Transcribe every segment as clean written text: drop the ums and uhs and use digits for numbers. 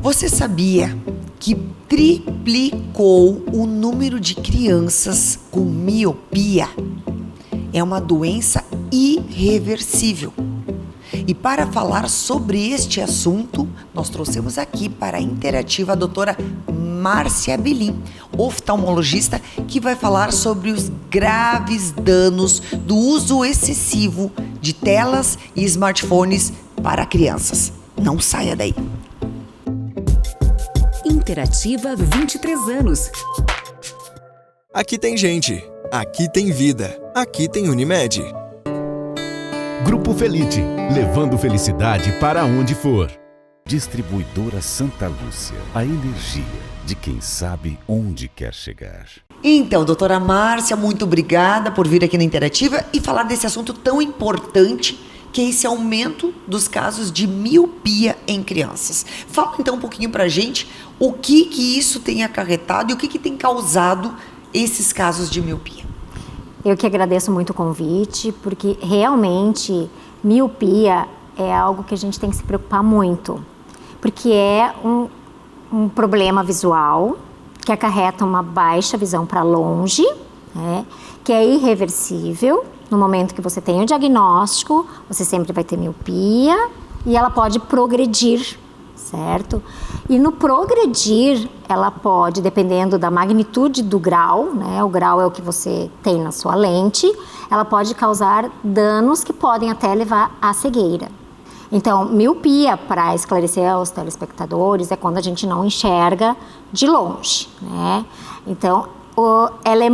Você sabia que triplicou o número de crianças com miopia? É uma doença irreversível. E para falar sobre este assunto, nós trouxemos aqui para a Interativa a doutora Márcia Belin, oftalmologista, que vai falar sobre os graves danos do uso excessivo de telas e smartphones para crianças. Não saia daí. Interativa 23 anos. Aqui tem gente, aqui tem vida, aqui tem Unimed. Grupo Felite, levando felicidade para onde for. Distribuidora Santa Lúcia, a energia de quem sabe onde quer chegar. Então, doutora Márcia, muito obrigada por vir aqui na Interativa e falar desse assunto tão importante, que é esse aumento dos casos de miopia em crianças. Fala então um pouquinho pra gente o que isso tem acarretado e o que tem causado esses casos de miopia. Eu que agradeço muito o convite, porque realmente miopia é algo que a gente tem que se preocupar muito, porque é um problema visual que acarreta uma baixa visão para longe, né, que é irreversível. No momento que você tem o diagnóstico, você sempre vai ter miopia e ela pode progredir, certo? E no progredir, ela pode, dependendo da magnitude do grau, né? O grau é o que você tem na sua lente, ela pode causar danos que podem até levar à cegueira. Então, miopia, para esclarecer aos telespectadores, é quando a gente não enxerga de longe, né? Então, ela é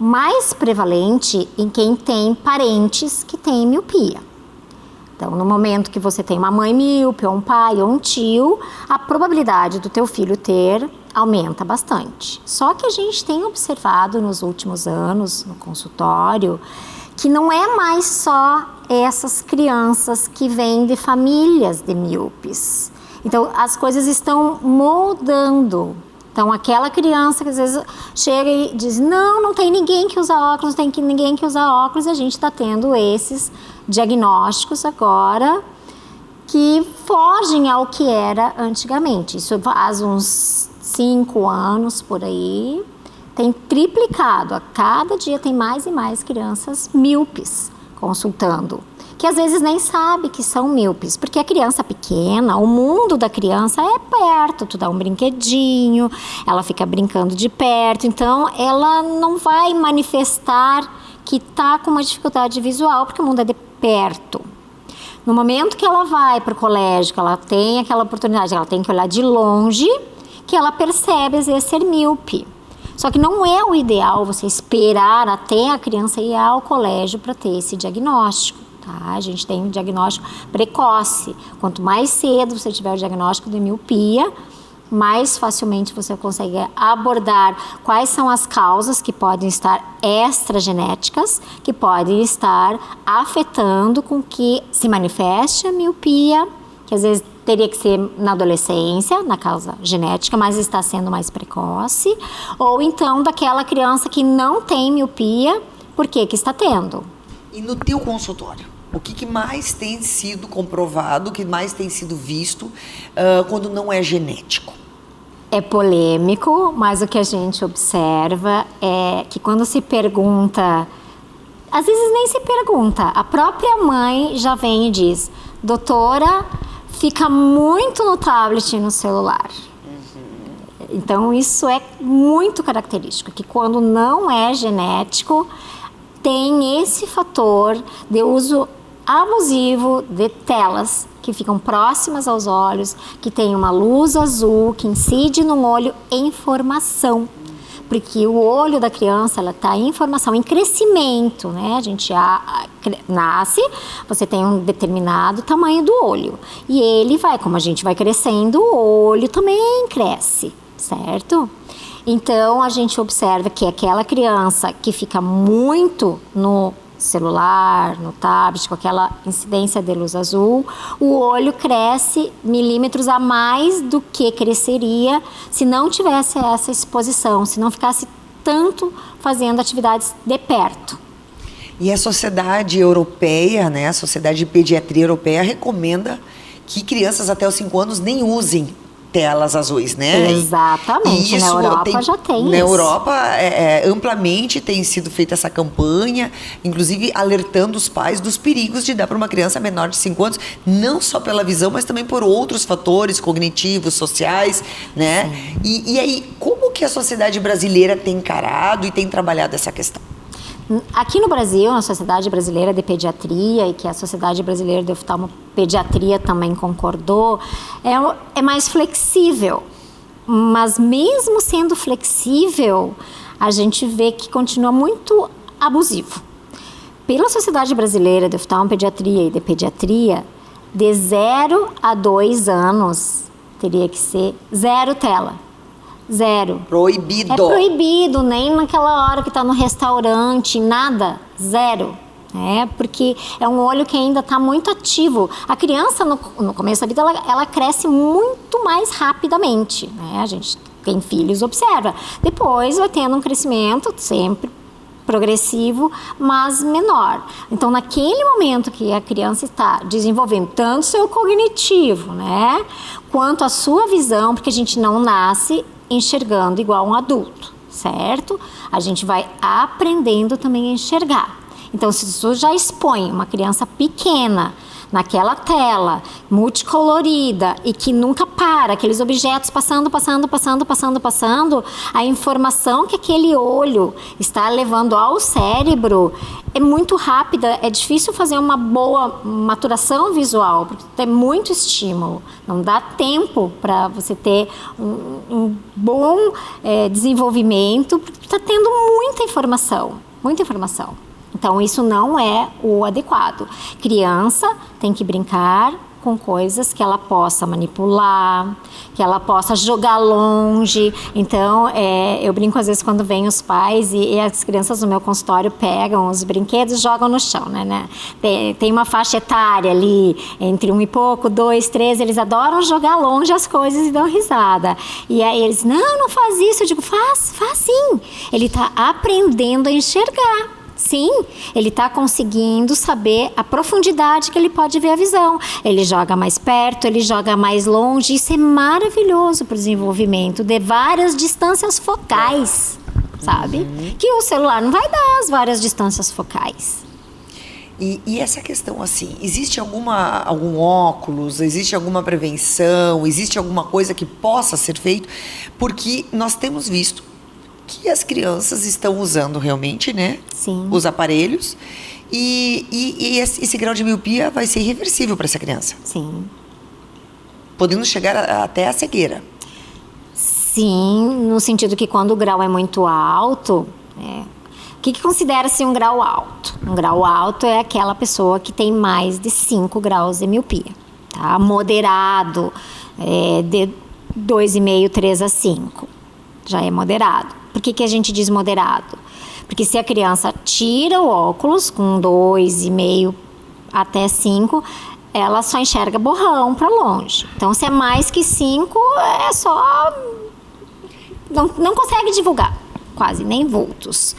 mais prevalente em quem tem parentes que têm miopia. Então, no momento que você tem uma mãe míope, ou um pai, ou um tio, a probabilidade do teu filho ter aumenta bastante. Só que a gente tem observado nos últimos anos, no consultório, que não é mais só essas crianças que vêm de famílias de míopes. Então, as coisas estão mudando. Então, aquela criança que às vezes chega e diz, não tem ninguém que usa óculos, não tem ninguém que usa óculos, e a gente está tendo esses diagnósticos agora que fogem ao que era antigamente. Isso faz uns 5 anos por aí, tem triplicado. A cada dia tem mais e mais crianças míopes consultando, que às vezes nem sabe que são míopes, porque a criança pequena, o mundo da criança é perto, tu dá um brinquedinho, ela fica brincando de perto, então ela não vai manifestar que tá com uma dificuldade visual, porque o mundo é de perto. No momento que ela vai para o colégio, que ela tem aquela oportunidade, ela tem que olhar de longe, que ela percebe às vezes ser míope. Só que não é o ideal você esperar até a criança ir ao colégio para ter esse diagnóstico. Tá? A gente tem um diagnóstico precoce. Quanto mais cedo você tiver o diagnóstico de miopia, mais facilmente você consegue abordar quais são as causas que podem estar extragenéticas, que podem estar afetando com que se manifeste a miopia, que às vezes teria que ser na adolescência, na causa genética, mas está sendo mais precoce, ou então daquela criança que não tem miopia, por que está tendo? E no teu consultório, o que mais tem sido comprovado, o que mais tem sido visto quando não é genético? É polêmico, mas o que a gente observa é que quando se pergunta, às vezes nem se pergunta, a própria mãe já vem e diz, doutora, fica muito no tablet e no celular. Então isso é muito característico, que quando não é genético, tem esse fator de uso abusivo de telas que ficam próximas aos olhos, que tem uma luz azul que incide no olho em formação, porque o olho da criança ela está em formação, em crescimento, né? A gente nasce, você tem um determinado tamanho do olho e ele vai, como a gente vai crescendo, o olho também cresce, certo? Então a gente observa que aquela criança que fica muito no celular, no tablet, com aquela incidência de luz azul, o olho cresce milímetros a mais do que cresceria se não tivesse essa exposição, se não ficasse tanto fazendo atividades de perto. E a Sociedade Europeia, né, a Sociedade de Pediatria Europeia recomenda que crianças até os 5 anos nem usem telas azuis, né? Exatamente, E na Europa já tem Na isso. Europa, amplamente tem sido feita essa campanha, inclusive alertando os pais dos perigos de dar para uma criança menor de 5 anos, não só pela visão, mas também por outros fatores cognitivos, sociais, né? E aí, como que a sociedade brasileira tem encarado e tem trabalhado essa questão? Aqui no Brasil, na Sociedade Brasileira de Pediatria, e que a Sociedade Brasileira de Oftalmopediatria também concordou, é mais flexível. Mas mesmo sendo flexível, a gente vê que continua muito abusivo. Pela Sociedade Brasileira de Oftalmopediatria e de Pediatria, de 0 a 2 anos, teria que ser 0 tela. 0. Proibido. É proibido, nem naquela hora que está no restaurante, nada. 0. Porque é um olho que ainda está muito ativo. A criança, no começo da vida, ela cresce muito mais rapidamente. A gente tem filhos, observa. Depois vai tendo um crescimento sempre progressivo, mas menor. Então, naquele momento que a criança está desenvolvendo tanto seu cognitivo, quanto a sua visão, porque a gente não nasce enxergando igual um adulto, certo? A gente vai aprendendo também a enxergar. Então, se você já expõe uma criança pequena naquela tela multicolorida e que nunca para, aqueles objetos passando, a informação que aquele olho está levando ao cérebro é muito rápida, é difícil fazer uma boa maturação visual, porque tem muito estímulo, não dá tempo para você ter um bom desenvolvimento, porque está tendo muita informação. Então, isso não é o adequado. Criança tem que brincar com coisas que ela possa manipular, que ela possa jogar longe. Então, eu brinco às vezes quando vêm os pais e as crianças no meu consultório pegam os brinquedos e jogam no chão, né? Tem uma faixa etária ali, entre 1 e pouco, 2, 3, eles adoram jogar longe as coisas e dão risada. E aí eles, não faz isso. Eu digo, faz sim. Ele está aprendendo a enxergar. Sim, ele está conseguindo saber a profundidade que ele pode ver a visão. Ele joga mais perto, ele joga mais longe. Isso é maravilhoso para o desenvolvimento de várias distâncias focais, sabe? Que o celular não vai dar as várias distâncias focais. E essa questão, assim, existe algum óculos, existe alguma prevenção, existe alguma coisa que possa ser feito? Porque nós temos visto que as crianças estão usando realmente, Sim. os aparelhos, e esse grau de miopia vai ser irreversível para essa criança. Sim. Podendo chegar até a cegueira. Sim, no sentido que quando o grau é muito alto, o que considera-se um grau alto? Um grau alto é aquela pessoa que tem mais de 5 graus de miopia, tá? Moderado, de 2,5, 3 a 5, já é moderado. Por que a gente diz moderado? Porque se a criança tira o óculos com 2,5 até 5, ela só enxerga borrão para longe. Então, se é mais que 5, é só... Não consegue divulgar, quase, nem vultos.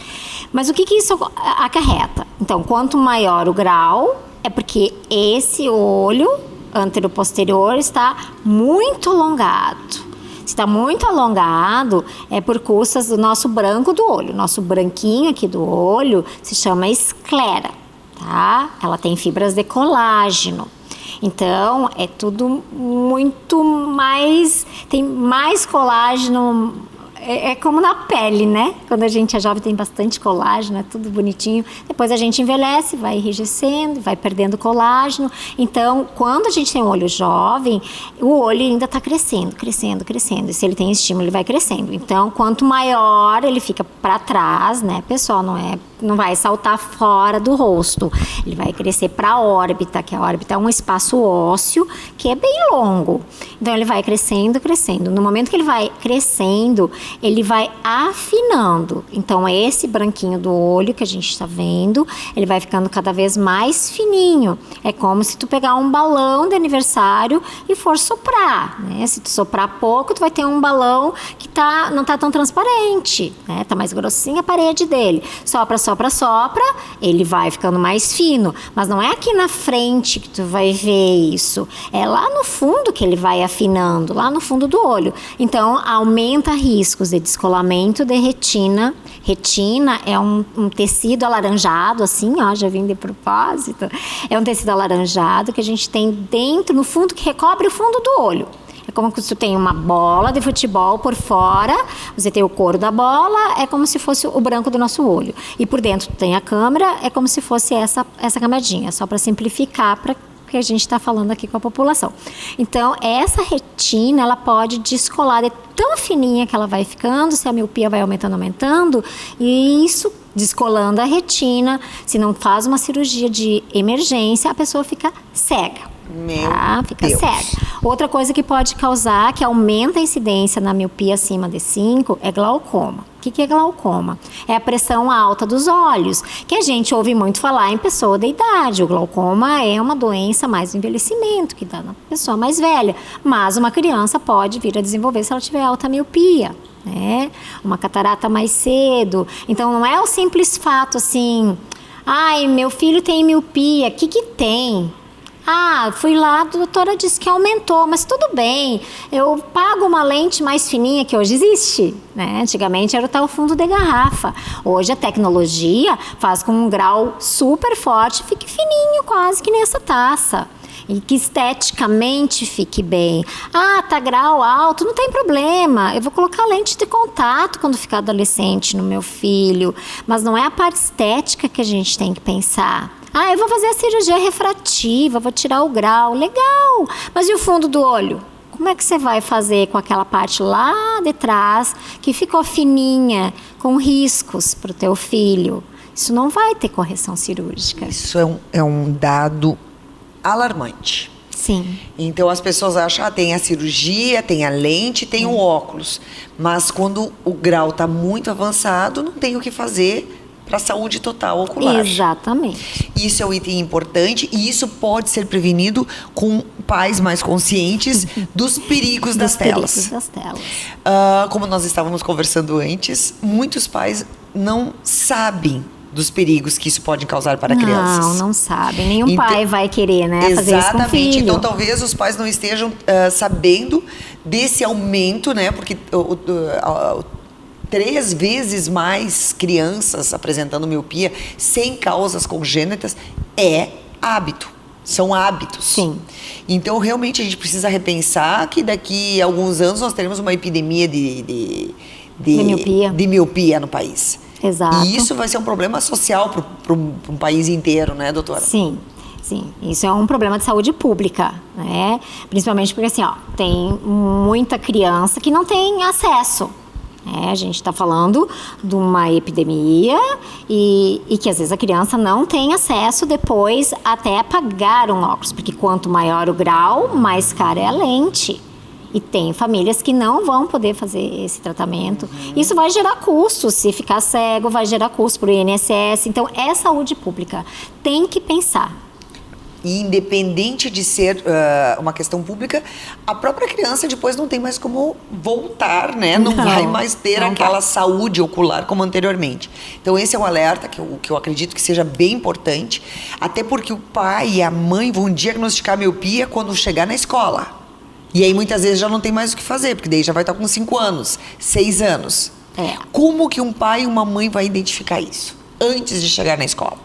Mas o que isso acarreta? Então, quanto maior o grau, é porque esse olho antero-posterior está muito alongado. Se está muito alongado, é por custas do nosso branco do olho. Nosso branquinho aqui do olho se chama esclera, tá? Ela tem fibras de colágeno. Então, é tudo muito mais... Tem mais colágeno... É como na pele, né? Quando a gente é jovem tem bastante colágeno, é tudo bonitinho. Depois a gente envelhece, vai enrijecendo, vai perdendo colágeno. Então, quando a gente tem um olho jovem, o olho ainda está crescendo. E se ele tem estímulo, ele vai crescendo. Então, quanto maior ele fica para trás, né, pessoal? Não vai saltar fora do rosto. Ele vai crescer para a órbita, que a órbita é um espaço ósseo que é bem longo. Então, ele vai crescendo. No momento que ele vai crescendo, ele vai afinando. Então, esse branquinho do olho que a gente está vendo, ele vai ficando cada vez mais fininho. É como se tu pegar um balão de aniversário e for soprar, né? Se tu soprar pouco, tu vai ter um balão que não tá tão transparente, né? Tá mais grossinha a parede dele. Sopra, sopra, ele vai ficando mais fino. Mas não é aqui na frente que tu vai ver isso. É lá no fundo que ele vai afinando, lá no fundo do olho. Então, aumenta riscos de descolamento de retina. Retina é um tecido alaranjado, assim, ó, já vim de propósito. É um tecido alaranjado que a gente tem dentro, no fundo, que recobre o fundo do olho. É como se você tem uma bola de futebol por fora, você tem o couro da bola, é como se fosse o branco do nosso olho. E por dentro tem a câmera, é como se fosse essa camadinha, só para simplificar, para que a gente está falando aqui com a população. Então, essa retina, ela pode descolar, de tão fininha que ela vai ficando, se a miopia vai aumentando, e isso, descolando a retina, se não faz uma cirurgia de emergência, a pessoa fica cega. Fica cega. Outra coisa que pode causar, que aumenta a incidência na miopia acima de 5, é glaucoma. O que é glaucoma? É a pressão alta dos olhos, que a gente ouve muito falar em pessoa da idade. O glaucoma é uma doença mais do envelhecimento, que dá na pessoa mais velha. Mas uma criança pode vir a desenvolver se ela tiver alta miopia, né? Uma catarata mais cedo. Então, não é o simples fato assim, ai, meu filho tem miopia, o que tem? Ah, fui lá, a doutora disse que aumentou, mas tudo bem, eu pago uma lente mais fininha, que hoje existe, né? Antigamente era o tal fundo de garrafa. Hoje a tecnologia faz com um grau super forte, fique fininho, quase que nessa taça. E que esteticamente fique bem. Ah, tá grau alto, não tem problema. Eu vou colocar lente de contato quando ficar adolescente no meu filho. Mas não é a parte estética que a gente tem que pensar. Ah, eu vou fazer a cirurgia refrativa, vou tirar o grau. Legal! Mas e o fundo do olho? Como é que você vai fazer com aquela parte lá de trás que ficou fininha, com riscos para o teu filho? Isso não vai ter correção cirúrgica. Isso é um dado alarmante. Sim. Então as pessoas acham, tem a cirurgia, tem a lente, tem o óculos. Mas quando o grau está muito avançado, não tem o que fazer para a saúde total ocular. Exatamente. Isso é um item importante e isso pode ser prevenido com pais mais conscientes dos perigos das telas. Como nós estávamos conversando antes, muitos pais não sabem dos perigos que isso pode causar para crianças. Não sabem. Nenhum pai vai querer, né, fazer isso com o filho. Então, talvez os pais não estejam sabendo desse aumento, né, porque 3 vezes mais crianças apresentando miopia sem causas congênitas é hábito. São hábitos. Sim. Então, realmente, a gente precisa repensar que daqui a alguns anos nós teremos uma epidemia de miopia no país. Exato. E isso vai ser um problema social para um país inteiro, né, doutora? Sim. Sim, isso é um problema de saúde pública, né? Principalmente porque, assim, tem muita criança que não tem acesso. A gente está falando de uma epidemia e que às vezes a criança não tem acesso depois até a pagar um óculos, porque quanto maior o grau, mais cara é a lente. E tem famílias que não vão poder fazer esse tratamento. Isso vai gerar custos, se ficar cego, vai gerar custos para o INSS. Então, é saúde pública. Tem que pensar. E independente de ser uma questão pública, a própria criança depois não tem mais como voltar, né? Não vai mais ter aquela saúde ocular como anteriormente. Então esse é um alerta que eu acredito que seja bem importante, até porque o pai e a mãe vão diagnosticar miopia quando chegar na escola. E aí muitas vezes já não tem mais o que fazer, porque daí já vai estar com 5 anos, 6 anos. Como que um pai e uma mãe vai identificar isso antes de chegar na escola?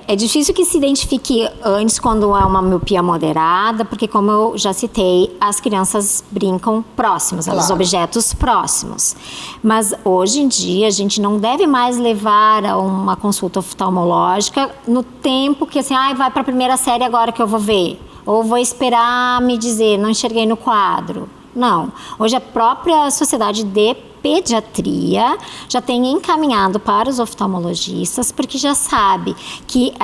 É difícil que se identifique antes quando é uma miopia moderada, porque como eu já citei, as crianças brincam próximas, os objetos próximos. Mas hoje em dia a gente não deve mais levar a uma consulta oftalmológica no tempo que assim, vai para a primeira série agora que eu vou ver, ou vou esperar me dizer, não enxerguei no quadro. Não, hoje a própria Sociedade de Pediatria já tem encaminhado para os oftalmologistas, porque já sabe que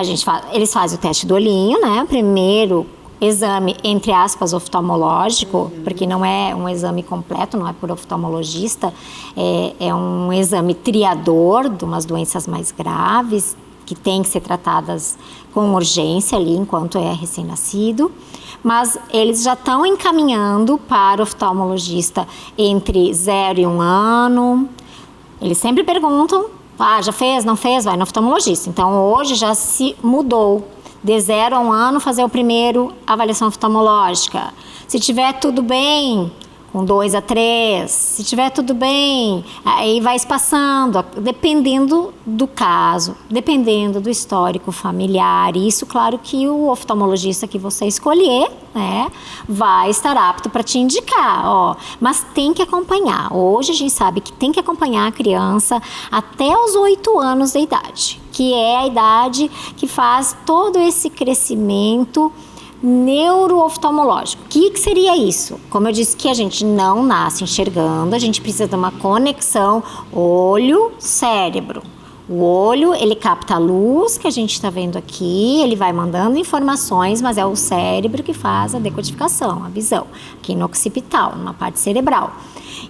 eles fazem o teste do olhinho, né? Primeiro exame, entre aspas, oftalmológico, porque não é um exame completo, não é por oftalmologista, é um exame triador de umas doenças mais graves, que tem que ser tratadas com urgência ali, enquanto é recém-nascido. Mas eles já estão encaminhando para o oftalmologista entre 0 e 1 ano. Eles sempre perguntam Já fez, não fez? Vai no oftalmologista. Então, hoje já se mudou. De 0 a 1 ano, fazer o primeiro avaliação oftalmológica. Se tiver tudo bem, com 2 a 3. Se tiver tudo bem, aí vai espaçando, dependendo do caso, dependendo do histórico familiar. Isso, claro que o oftalmologista que você escolher, né, vai estar apto para te indicar, mas tem que acompanhar. Hoje a gente sabe que tem que acompanhar a criança até os 8 anos de idade, que é a idade que faz todo esse crescimento neurooftalmológico. O que seria isso? Como eu disse que a gente não nasce enxergando, a gente precisa de uma conexão olho-cérebro. O olho, ele capta a luz que a gente está vendo aqui, ele vai mandando informações, mas é o cérebro que faz a decodificação, a visão, aqui no occipital, na parte cerebral.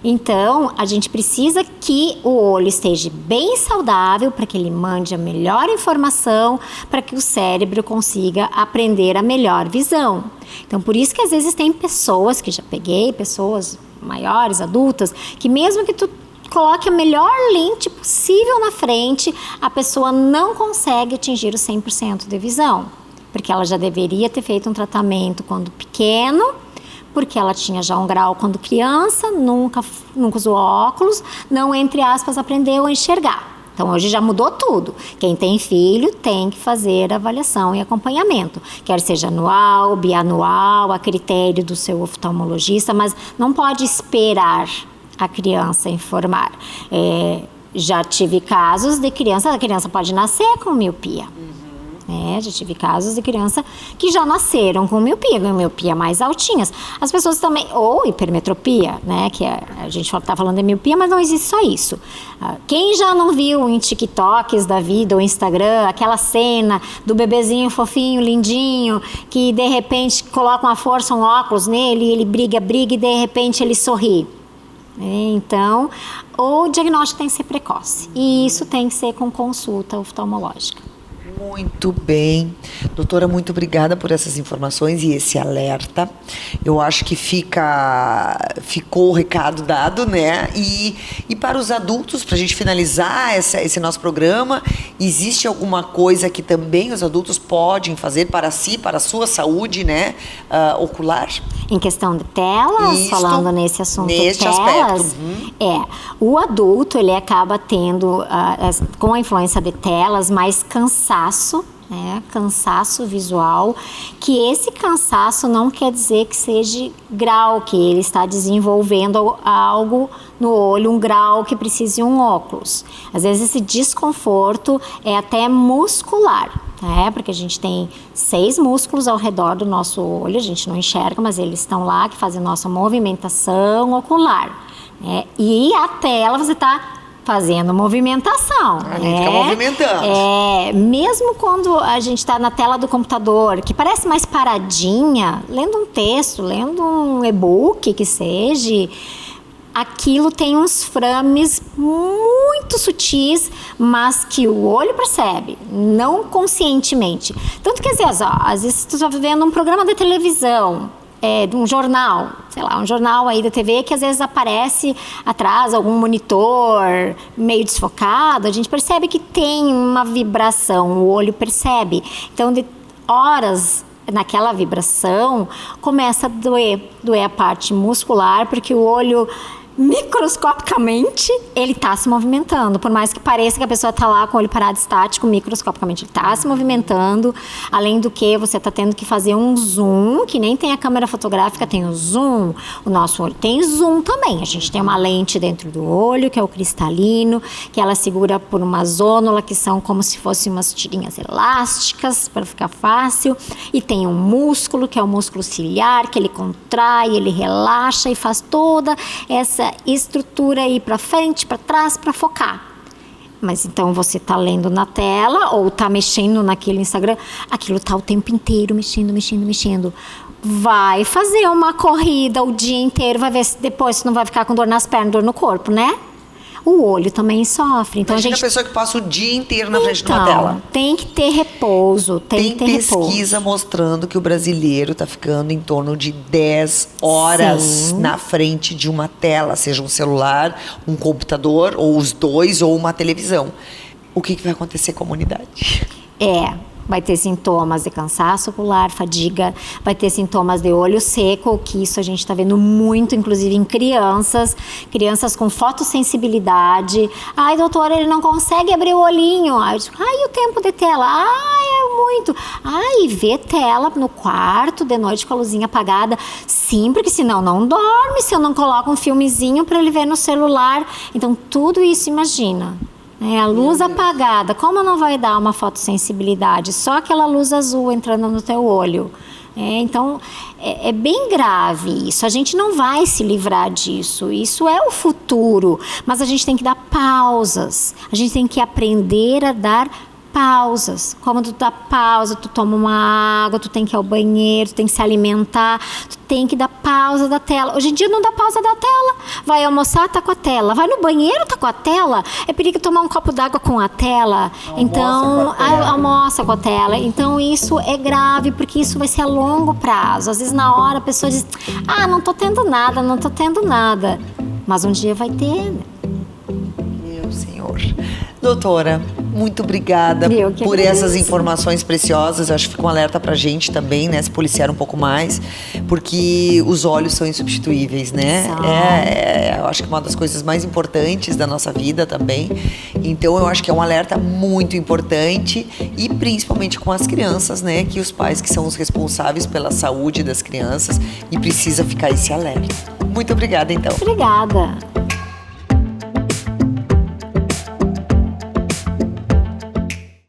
Então, a gente precisa que o olho esteja bem saudável para que ele mande a melhor informação, para que o cérebro consiga aprender a melhor visão. Então, por isso que às vezes tem pessoas, que já peguei, pessoas maiores, adultas, que mesmo que tu coloque a melhor lente possível na frente, a pessoa não consegue atingir o 100% de visão, porque ela já deveria ter feito um tratamento quando pequeno, porque ela tinha já um grau quando criança, nunca usou óculos, não, entre aspas, aprendeu a enxergar. Então, hoje já mudou tudo. Quem tem filho tem que fazer avaliação e acompanhamento, quer seja anual, bianual, a critério do seu oftalmologista, mas não pode esperar a criança informar. Já tive casos de a criança pode nascer com miopia. Já tive casos de criança que já nasceram com miopia mais altinhas. As pessoas também, ou hipermetropia, né, que a gente está falando de miopia, mas não existe só isso. Quem já não viu em TikToks da vida ou Instagram, aquela cena do bebezinho fofinho, lindinho, que de repente coloca uma força, um óculos nele, e ele briga e de repente ele sorri. Então, o diagnóstico tem que ser precoce, e isso tem que ser com consulta oftalmológica. Muito bem. Doutora, muito obrigada por essas informações e esse alerta. Eu acho que ficou o recado dado, né? E para os adultos, para a gente finalizar esse nosso programa, existe alguma coisa que também os adultos podem fazer para si, para a sua saúde, né? Ocular? Em questão de telas, falando nesse assunto, neste telas, aspecto. O adulto, ele acaba tendo, com a influência de telas, mais cansaço, cansaço visual, que esse cansaço não quer dizer que seja grau, que ele está desenvolvendo algo no olho, um grau que precise de um óculos. Às vezes esse desconforto é até muscular, porque a gente tem 6 músculos ao redor do nosso olho, a gente não enxerga, mas eles estão lá, que fazem nossa movimentação ocular. E a tela, você está fazendo movimentação. A gente fica movimentando. Mesmo quando a gente está na tela do computador, que parece mais paradinha, lendo um texto, lendo um e-book que seja, aquilo tem uns frames muito sutis, mas que o olho percebe, não conscientemente. Tanto que às vezes tu está vendo um programa de televisão, de um jornal, um jornal aí da TV, que às vezes aparece atrás algum monitor meio desfocado, a gente percebe que tem uma vibração, o olho percebe. Então, de horas naquela vibração, começa a doer a parte muscular, porque o olho, microscopicamente, ele está se movimentando. Por mais que pareça que a pessoa está lá com o olho parado estático, microscopicamente ele está se movimentando. Além do que, você está tendo que fazer um zoom, que nem tem a câmera fotográfica, tem o zoom. O nosso olho tem zoom também. A gente tem uma lente dentro do olho, que é o cristalino, que ela segura por uma zônula, que são como se fossem umas tirinhas elásticas, para ficar fácil. E tem um músculo, que é o músculo ciliar, que ele contrai, ele relaxa e faz toda essa estrutura aí para frente, para trás, para focar. Mas então você está lendo na tela ou está mexendo naquele Instagram, aquilo está o tempo inteiro mexendo. Vai fazer uma corrida o dia inteiro, vai ver se depois você não vai ficar com dor nas pernas, dor no corpo, né? o olho também sofre. Então Imagina a gente a pessoa que passa o dia inteiro na frente de uma tela. tem que ter repouso, tem que ter pesquisa repouso. mostrando que o brasileiro está ficando em torno de 10 horas Sim. na frente de uma tela, seja um celular, um computador, ou os dois, ou uma televisão. O que vai acontecer com a humanidade? Vai ter sintomas de cansaço ocular, fadiga, vai ter sintomas de olho seco, que isso a gente está vendo muito, inclusive em crianças com fotossensibilidade. Ai, doutora, ele não consegue abrir o olhinho. Ai, eu digo, ai, o tempo de tela? Ai, é muito. Ai, vê tela no quarto de noite com a luzinha apagada. Sim, porque senão não dorme, se eu não coloco um filmezinho para ele ver no celular. Então, tudo isso, imagina. A luz apagada, como não vai dar uma fotossensibilidade? Só aquela luz azul entrando no teu olho. Então, é bem grave isso. A gente não vai se livrar disso. Isso é o futuro. Mas a gente tem que dar pausas. A gente tem que aprender a dar pausas. Como tu dá pausa, tu toma uma água, tu tem que ir ao banheiro, tu tem que se alimentar, tu tem que dar pausa da tela. Hoje em dia não dá pausa da tela. Vai almoçar, tá com a tela. Vai no banheiro, tá com a tela. É perigo tomar um copo d'água com a tela. Almoça com a tela. Então isso é grave, porque isso vai ser a longo prazo. Às vezes na hora a pessoa diz, não tô tendo nada. Mas um dia vai ter, né? Meu Senhor. Doutora, muito obrigada por essas informações preciosas. Eu acho que fica um alerta pra gente também, né? Se policiar um pouco mais, porque os olhos são insubstituíveis, né? Eu acho que é uma das coisas mais importantes da nossa vida também. Então, eu acho que é um alerta muito importante e principalmente com as crianças, né? Que os pais que são os responsáveis pela saúde das crianças e precisa ficar esse alerta. Muito obrigada, então. Obrigada.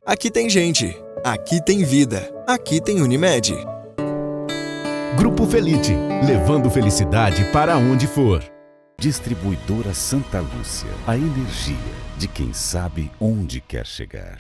Aqui tem gente, aqui tem vida, aqui tem Unimed. Grupo Felite, levando felicidade para onde for. Distribuidora Santa Lúcia, a energia de quem sabe onde quer chegar.